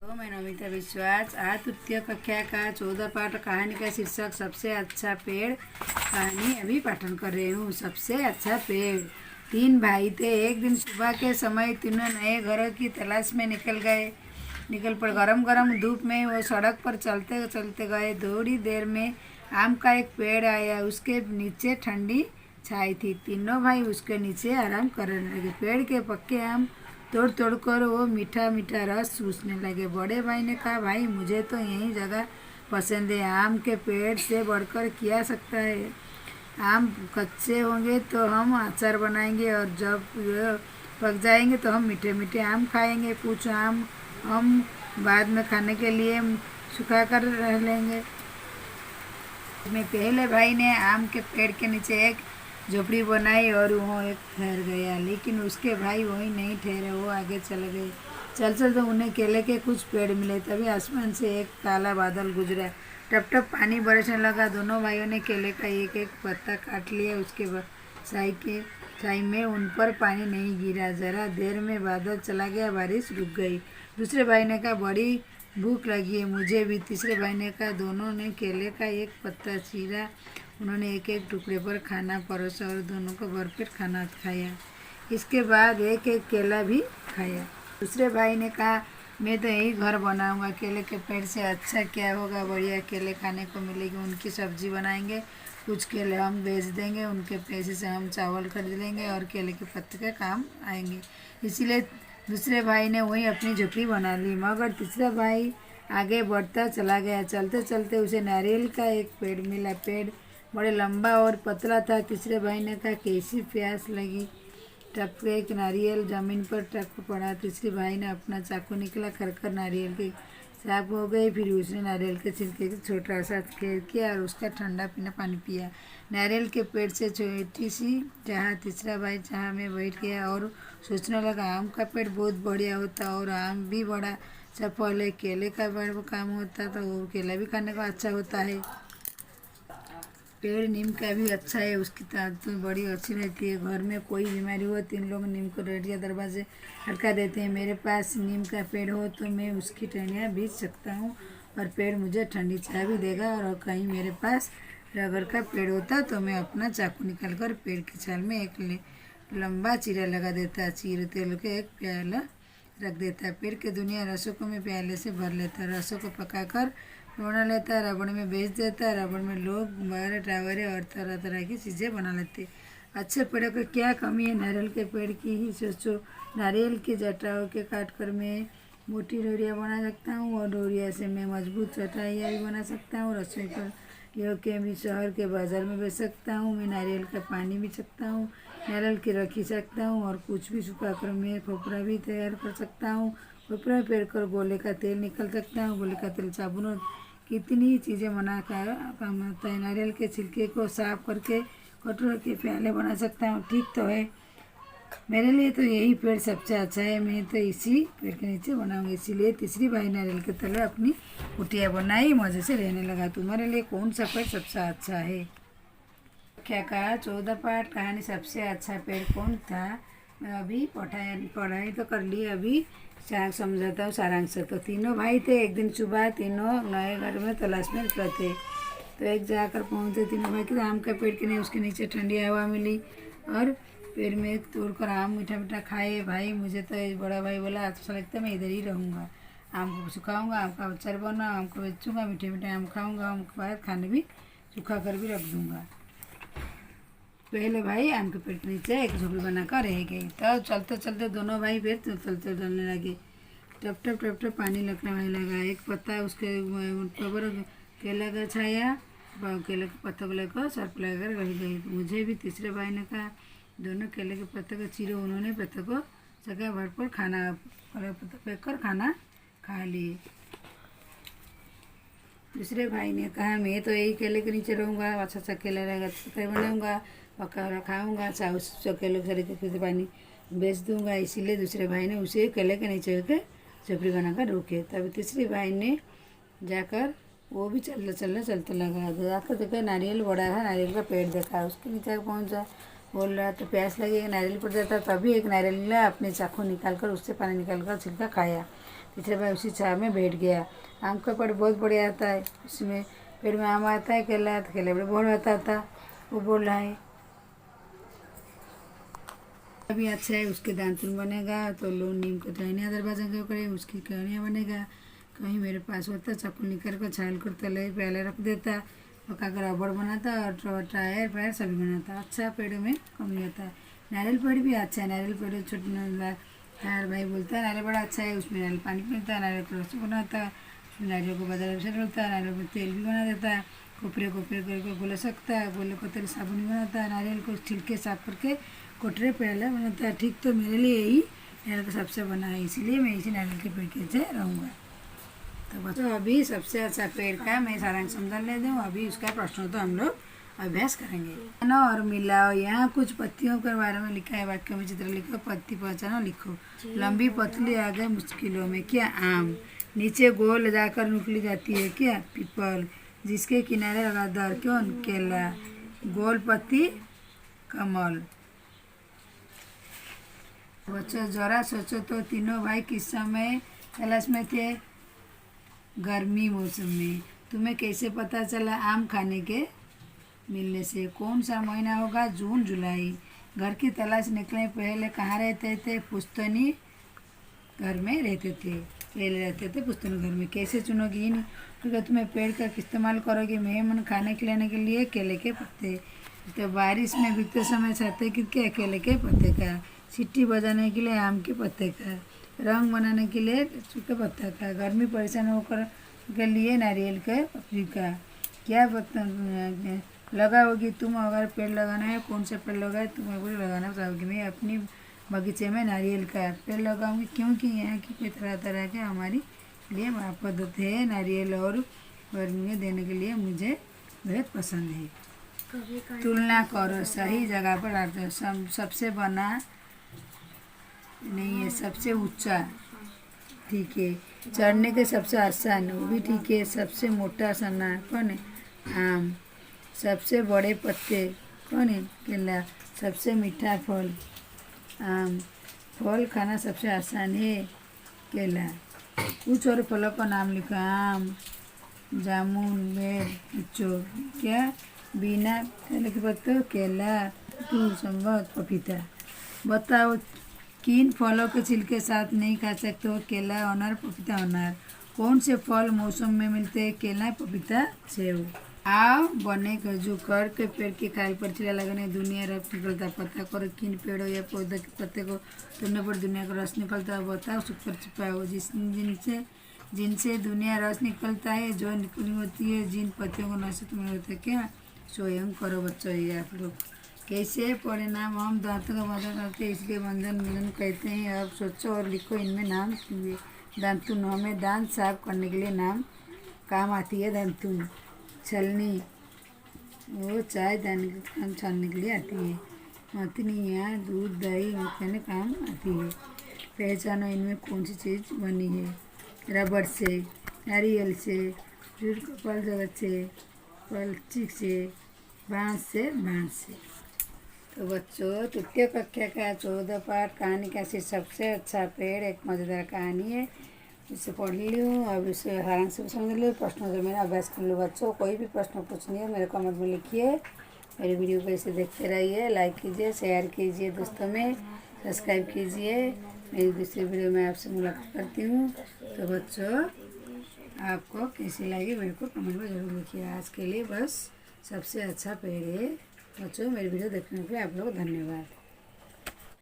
तो मैं नमिता विश्वास आज तृतीय कक्षा का 14 पाठ कहानी का शीर्षक सबसे अच्छा पेड़ कहानी अभी पाठन कर रही हूँ। सबसे अच्छा पेड़। तीन भाई थे। एक दिन सुबह के समय तीनों नए घरों की तलाश में निकल पड़। गरम गरम धूप में वो सड़क पर चलते चलते गए। थोड़ी देर में आम का एक पेड़ आया। उसके नीचे ठंडी छाई थी। तीनों भाई उसके नीचे आराम करने लगे। पेड़ के पक्के आम तोड़ तोड़ कर वो मीठा मीठा रस चूसने लगे। बड़े भाई ने कहा, भाई मुझे तो यही जगह पसंद है। आम के पेड़ से बढ़कर क्या सकता है। आम कच्चे होंगे तो हम अचार बनाएंगे और जब ये पक जाएंगे तो हम मीठे मीठे आम खाएंगे। कुछ आम हम बाद में खाने के लिए सुखा कर रह लेंगे। में पहले भाई ने आम के पेड़ के नीचे एक झोपड़ी बनाई और वो एक ठहर गया। लेकिन उसके भाई वहीं नहीं ठहरे, वो आगे चले गए। चल चल तो उन्हें केले के कुछ पेड़ मिले। तभी आसमान से एक काला बादल गुजरा। टप टप पानी बरसने लगा। दोनों भाइयों ने केले का एक एक पत्ता काट लिया। उसके छाई में उन पर पानी नहीं गिरा। जरा देर में बादल चला गया, बारिश रुक गई। दूसरे भाई ने कहा, बड़ी भूख लगी है मुझे भी। तीसरे भाई ने कहा। दोनों ने केले का एक पत्ता चीरा। उन्होंने एक एक टुकड़े पर खाना परोसा और दोनों को भरपेट खाना खाया। इसके बाद एक एक केला भी खाया। दूसरे भाई ने कहा, मैं तो यही घर बनाऊंगा। केले के पेड़ से अच्छा क्या होगा। बढ़िया केले खाने को मिलेगी। उनकी सब्जी बनाएंगे। कुछ केले हम बेच देंगे। उनके पैसे से हम चावल खरीद लेंगे और केले के पत्ते के काम आएंगे। इसीलिए दूसरे भाई ने वहीं अपनी झोपड़ी बना ली। मगर तीसरा भाई आगे बढ़ता चला गया। चलते चलते उसे नारियल का एक पेड़ मिला। पेड़ बड़े लंबा और पतला था। तीसरे भाई ने कहा, कैसी प्यास लगी। टप एक नारियल जमीन पर टप पड़ा। तीसरे भाई ने अपना चाकू निकला। कर नारियल की साफ हो गई। फिर उसने नारियल के छिलके का छोटा सा खेल किया और उसका ठंडा पीना पानी पिया। नारियल के पेड़ से छोटी सी चाह। तीसरा भाई चाह में बैठ गया और सोचने लगा, आम का पेड़ बहुत बढ़िया होता और आम भी बड़ा सफल है। केले का बड़ा काम होता तो वो केला भी खाने का अच्छा होता है। पेड़ नीम का भी अच्छा है, उसकी ताकत बड़ी अच्छी रहती है। घर में कोई बीमारी हो, तीन लोग नीम को रेडिया दरवाजे अटका देते हैं। मेरे पास नीम का पेड़ हो तो मैं उसकी टहनियाँ बीच सकता हूँ और पेड़ मुझे ठंडी छाया भी देगा। और कहीं मेरे पास रबर का पेड़ होता तो मैं अपना चाकू निकाल कर पेड़ की छाल में एक लंबा चीरा लगा देता। चीर तेल के एक प्याला रख देता। पेड़ के दुनिया रसों को मैं प्याले से भर लेता। रसों को पकाकर बना लेता। रबड़ में बेच देता। रबड़ में लोग बार टावरे और तरह तरह की चीज़ें बना लेते। अच्छे पेड़ों की क्या कमी है। नारियल के पेड़ की ही सोचो। नारियल की जटाओं के काट कर मैं मोटी डोरियाँ बना सकता हूँ और डोरिया से मैं मजबूत चटाइयाँ भी बना सकता हूँ। रसोई पर के भी शहर के बाज़ार में बेच सकता हूँ। मैं नारियल का पानी भी सकता हूँ। नारियल की रखी सकता हूँ और कुछ भी सुखा कर मैं खोपरा भी तैयार कर सकता हूँ। खोपरा पेड़ कर गोले का तेल निकल सकता हूँ। गोले का तेल साबुन और कितनी चीज़ें बना कर काम आता है। नारियल के छिलके को साफ करके कटोरे के प्याले बना सकता हूँ। ठीक तो है, मेरे लिए तो यही पेड़ सबसे अच्छा है। मैं तो इसी पेड़ के नीचे बनाऊंगी। इसीलिए तीसरी भाई नारियल के तले अपनी कुटिया बनाई, मज़े से रहने लगा। तुम्हारे लिए कौन सा पेड़ सबसे अच्छा है। क्या कहा 14 पाठ कहानी सबसे अच्छा पेड़ कौन था। मैं अभी पढ़ाई तो कर ली। अभी समझाता हूँ सारांश। तो तीनों भाई थे। एक दिन सुबह तीनों नए घर में तलाश में निकले थे। तो एक जाकर पहुँचे। तीनों भाई के आम का पेड़ के नहीं, उसके नीचे ठंडी हवा मिली और पेड़ में तोड़कर आम मीठा मीठा खाए। भाई मुझे तो बड़ा भाई बोला, अच्छा लगता है मैं इधर ही रहूँगा। आम को सुखाऊँगा, आम का अचार बनाऊँ, आम को बेचूँगा, मीठे मीठे आम खाऊँगा। आम के बाद खाने भी सुखा कर भी रख दूँगा। पहले भाई आम के पेड़ के नीचे एक झोपड़ी बनाकर रह गई। तब चलते चलते दोनों भाई फिर चलते चलने लगे। टप टप टप टप पानी लगने लगा। एक पत्ता उसके ऊपर केला का छाया। केले के पत्ते को लेकर सर पर लगाकर रह गई। मुझे भी तीसरे भाई ने कहा। दोनों केले के पत्ते को चीरे। उन्होंने पत्ते को जगह भर पर पत्ता फेंक कर खाना खा लिए। दूसरे भाई ने कहा, मैं तो यही केले के नीचे रहूँगा। अच्छा अच्छा केला रहेगा, अच्छा बनाऊँगा, पका हुआ खाऊँगा। चाहे केले के पानी बेच दूँगा। इसीलिए दूसरे भाई ने उसे केले के नीचे होकर झोपड़ी बनाकर रोके। तभी तीसरे भाई ने जाकर वो भी चलते लगा। जाकर देखा नारियल बड़ा है। नारियल का पेड़ देखा। उसके नीचे पहुँचा। बोल रहा तो प्यास लगी, नारियल पड़ जाता। तभी एक नारियल लिया, अपने चाकू निकाल कर उससे पानी निकाल कर छिलका खाया। तीसरे भाई उसी छाव में बैठ गया। आम का पेड़ बहुत बढ़िया आता है, उसमें पेड़ में आम आता है, केला तो केला बड़ा बहुत आता था। वो बोल रहा है अभी अच्छा है, उसके दांतुन बनेगा तो लो नीम को टहनिया दरवाजा क्यों करे, उसकी कहानियाँ बनेगा। कहीं मेरे पास होता चाकू निकाल कर छाल कर तले पहले रख देता, पका कर रबड़ बनाता और टायर पैर सभी बनाता। अच्छा पेड़ों में कमी होता है। नारियल पेड़ भी अच्छा है, नारियल पेड़ छोटे यार भाई बोलता है नारियल बड़ा अच्छा है, उसमें नारियल पानी पीता है, नारियल का रस बनाता है, उसमें नारियल को बाजार से डलता है, नारियल को तेल भी बना देता है, कोपरे कोपरे करके गोले सकता है, गोले को तेल साबुन भी बनाता है, नारियल को छिलके साफ करके कोटरे पहले बनाता है। ठीक तो मेरे लिए यही नारियल का सबसे बना है, इसलिए मैं इसी नारियल के पेड़ के से रहूँगा। तो बस अभी सबसे अच्छा पेड़ का मैं सारांश समझा ले दूँ। अभी उसका प्रश्न तो हम लोग अभ्यास करेंगे। पहचानो और मिलाओ। यहाँ कुछ पत्तियों के बारे में लिखा है, वाक्य में चित्र लिखो, पत्ती पहचानो लिखो। लंबी पतली आगे मुश्किलों में क्या आम, नीचे गोल जाकर निकली जाती है क्या पीपल, जिसके किनारे लगातार क्यों केला, गोल पत्ती कमल। बच्चों जरा सोचो तो तीनों भाई किस समय तलाश में थे? गर्मी मौसम में। तुम्हें कैसे पता चला आम खाने के मिलने से? कौन सा महीना होगा? जून जुलाई। घर की तलाश निकलने पहले कहाँ रहते थे? पुश्तैनी घर में रहते थे, पहले रहते थे पुश्तैनी घर में। कैसे चुनोगी? इन क्योंकि तुम्हें पेड़ का इस्तेमाल करोगे मेहमान खाने खिलाने के लिए केले के पत्ते। तो बारिश में भीगते समय छाते किसके? केले के पत्ते का। सीटी बजाने के लिए आम के पत्ते का। रंग बनाने के लिए सूखे पत्ता का। गर्मी परेशान होकर के लिए नारियल के पपड़ी का। क्या लगाओगी तुम अगर पेड़ लगाना है? कौन सा पेड़ लगाए तुम अगर लगाना चाहोगी? मैं अपनी बगीचे में नारियल का पेड़ लगाऊंगी, क्योंकि यहाँ की कई तरह तरह के हमारी लिए पद्धति है। नारियल और गर्मी में देने के लिए मुझे बहुत पसंद है। तुलना करो, सही जगह पर डालते हो। सबसे बना नहीं है, सबसे ऊंचा ठीक है। चढ़ने के सबसे आसान वो भी ठीक है। सबसे मोटा सना कौन है? आम। सबसे बड़े पत्ते कौन है? केला। सबसे मीठा फल आम। फल खाना सबसे आसान है केला। कुछ और फलों का नाम लिखो। आम, जामुन, बेर, इच्चो। क्या? बिना केले के पत्ते केला, तू संगत, पपीता। बताओ किन फलों के छिलके साथ नहीं खा सकते हो? केला, अनार, पपीता, अनार। कौन से फल मौसम में मिलते हैं? केला, पपीता, सेब। आओ बने गजू कर के पेड़ की खाल पर चिड़ा लगाने दुनिया रस निकलता। पता करो किन पेड़ों या पौधे के पत्ते को तोड़ने पर दुनिया का रस निकलता है। बताओ सुपर छिपाओ जिनसे जिनसे दुनिया रस निकलता है, जो निकली होती है जिन पत्तियों को नशा में होता है क्या? स्वयं करो बच्चों ये आप लोग। कैसे परिणाम? हम दांतों का बंधन करते हैं इसलिए बंधन मिलन कहते हैं। अब सोचो और लिखो इनमें नाम हुए। दांतुन हमें दांत साफ करने के लिए नाम काम आती है। दांतुन छलनी वो चाय दाने का काम छानने के लिए आती है। मथनियाँ दूध दही मथने काम आती है। पहचानो इनमें कौन सी चीज़ बनी है? रबड़ से, नारियल से, जुड़ कपाल जगत से, पलचिक से, बाँस से। तो बच्चों तृतीय कक्षा का 14 पाठ कहानी का सबसे अच्छा पेड़ एक मज़ेदार कहानी है। इसे पढ़ लो, अब इसे आराम से समझ लो, प्रश्नों से मेरा अभ्यास कर लो। बच्चों कोई भी प्रश्न पूछनी है मेरे कमेंट में लिखिए। मेरी वीडियो को इसे देखते रहिए, लाइक कीजिए, शेयर कीजिए दोस्तों में, सब्सक्राइब कीजिए। मेरी दूसरी वीडियो में आपसे मुलाकात करती हूँ। तो बच्चों आपको कैसी लगी मेरे को कमेंट में ज़रूर लिखिए। आज के लिए बस सबसे अच्छा पेड़ है। बच्चों मेरी वीडियो देखने के लिए आप लोग धन्यवाद।